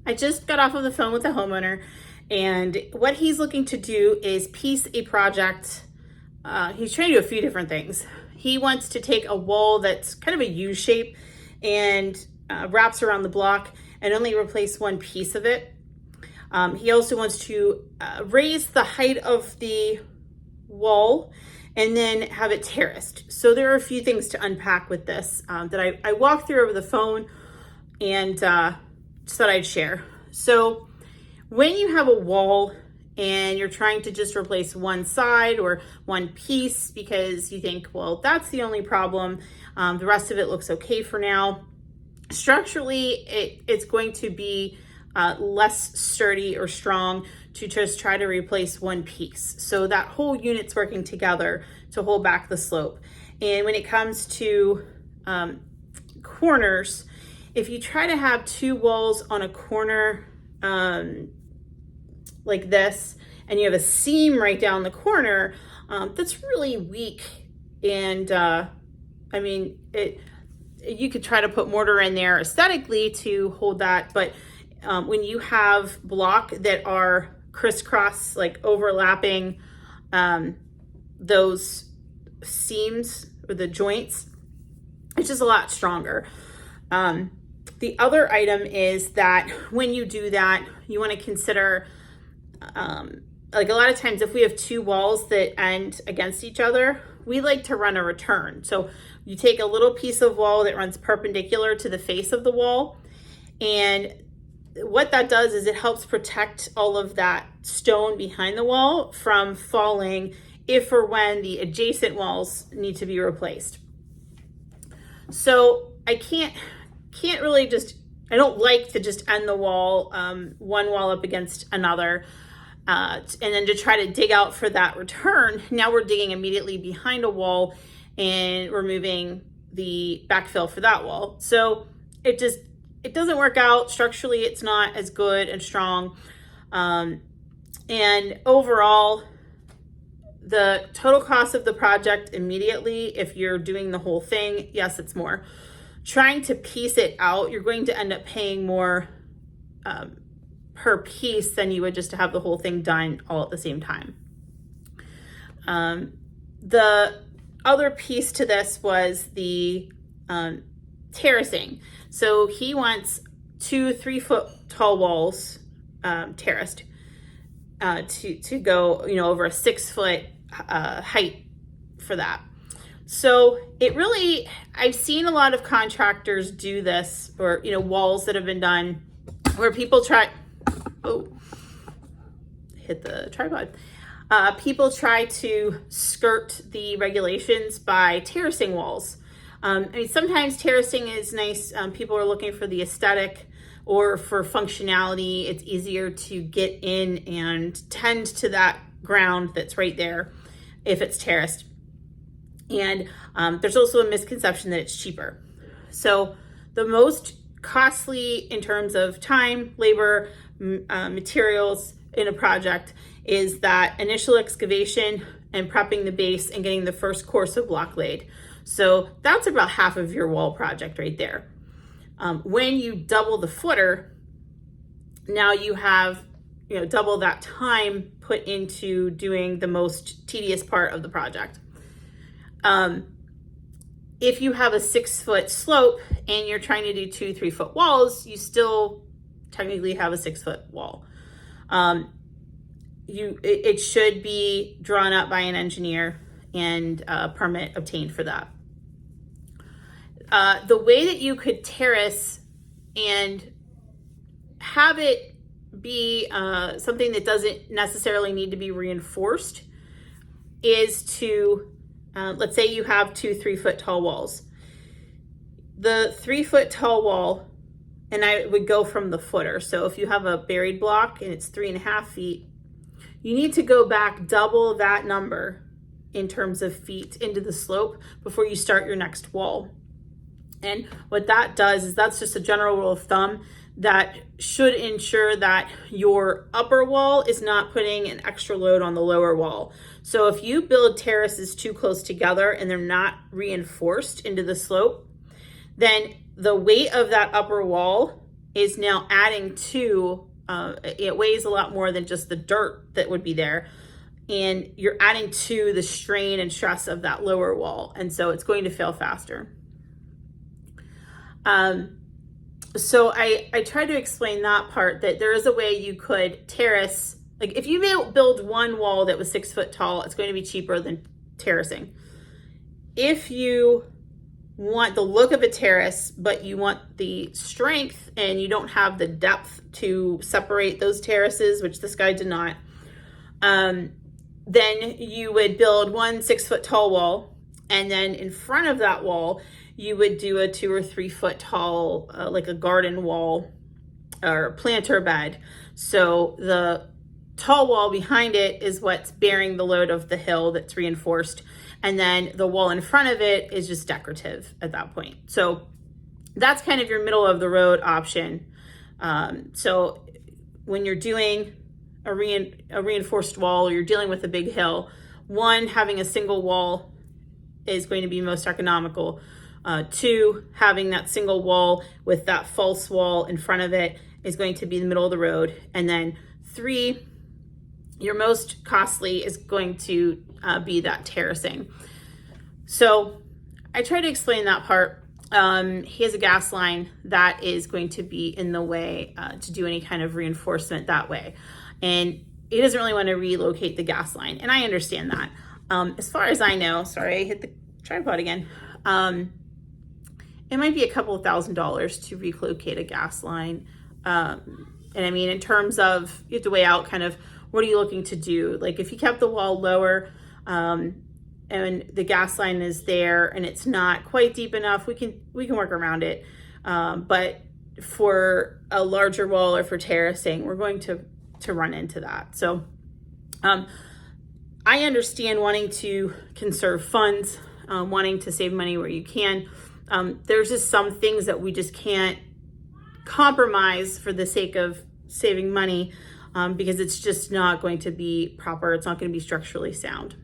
I just got off of the phone with the homeowner, and what he's looking to do is piece a project. He's trying to do a few different things. He wants to take a wall that's kind of a U shape and wraps around the block and only replace one piece of it. He also wants to raise the height of the wall and then have it terraced. So there are a few things to unpack with this that I walked through over the phone and just thought I'd share. So when you have a wall and you're trying to just replace one side or one piece because you think, well, that's the only problem, the rest of it looks okay for now, structurally it's going to be less sturdy or strong to just try to replace one piece. So that whole unit's working together to hold back the slope. And when it comes to corners, if you try to have two walls on a corner like this, and you have a seam right down the corner, that's really weak. And I mean, you could try to put mortar in there aesthetically to hold that, but when you have block that are crisscross, like overlapping those seams or the joints, it's just a lot stronger. The other item is that when you do that, you want to consider, like a lot of times if we have two walls that end against each other, we like to run a return. So you take a little piece of wall that runs perpendicular to the face of the wall, and what that does is it helps protect all of that stone behind the wall from falling if or when the adjacent walls need to be replaced. So I can't really just, I don't like to just end the wall, one wall up against another, and then to try to dig out for that return. Now we're digging immediately behind a wall and removing the backfill for that wall. So it doesn't work out. Structurally, it's not as good and strong. And overall, the total cost of the project immediately, if you're doing the whole thing, yes, it's more. Trying to piece it out, you're going to end up paying more per piece than you would just to have the whole thing done all at the same time. The other piece to this was the terracing. So he wants 2 3-foot tall walls terraced to go, over a 6-foot height for that. So it really, I've seen a lot of contractors do this, or walls that have been done where people hit the tripod. People try to skirt the regulations by terracing walls. I mean, sometimes terracing is nice. People are looking for the aesthetic or for functionality. It's easier to get in and tend to that ground that's right there if it's terraced. And there's also a misconception that it's cheaper. So the most costly in terms of time, labor, materials in a project is that initial excavation and prepping the base and getting the first course of block laid. So that's about half of your wall project right there. When you double the footer, now you have double that time put into doing the most tedious part of the project. If you have a 6-foot slope and you're trying to do 2 3-foot walls, you still technically have a 6-foot wall. It should be drawn up by an engineer and a permit obtained for that. The way that you could terrace and have it be something that doesn't necessarily need to be reinforced is to, let's say you have 2 3-foot tall walls. The 3-foot tall wall, and I would go from the footer. So if you have a buried block and it's 3.5 feet, you need to go back double that number in terms of feet into the slope before you start your next wall. And what that does is, that's just a general rule of thumb that should ensure that your upper wall is not putting an extra load on the lower wall. So if you build terraces too close together and they're not reinforced into the slope, then the weight of that upper wall is now adding to, it weighs a lot more than just the dirt that would be there. And you're adding to the strain and stress of that lower wall. And so it's going to fail faster. So I tried to explain that part, that there is a way you could terrace. Like if you build one wall that was 6 foot tall, it's going to be cheaper than terracing. If you want the look of a terrace, but you want the strength and you don't have the depth to separate those terraces, which this guy did not, then you would build one 6 foot tall wall. And then in front of that wall, you would do a 2 or 3 foot tall, like a garden wall or planter bed. So the tall wall behind it is what's bearing the load of the hill that's reinforced. And then the wall in front of it is just decorative at that point. So that's kind of your middle of the road option. So when you're doing a reinforced wall, or you're dealing with a big hill, one, having a single wall is going to be most economical. Two, having that single wall with that false wall in front of it is going to be in the middle of the road. And then three, your most costly is going to be that terracing. So I try to explain that part. He has a gas line that is going to be in the way to do any kind of reinforcement that way. And he doesn't really want to relocate the gas line. And I understand that. As far as I know, sorry, I hit the tripod again. It might be a couple of $1,000s to relocate a gas line. And I mean, in terms of, you have to weigh out kind of, what are you looking to do? Like if you kept the wall lower, and the gas line is there and it's not quite deep enough, we can work around it. But for a larger wall or for terracing, we're going to run into that. So I understand wanting to conserve funds, wanting to save money where you can. There's just some things that we just can't compromise for the sake of saving money, because it's just not going to be proper. It's not going to be structurally sound.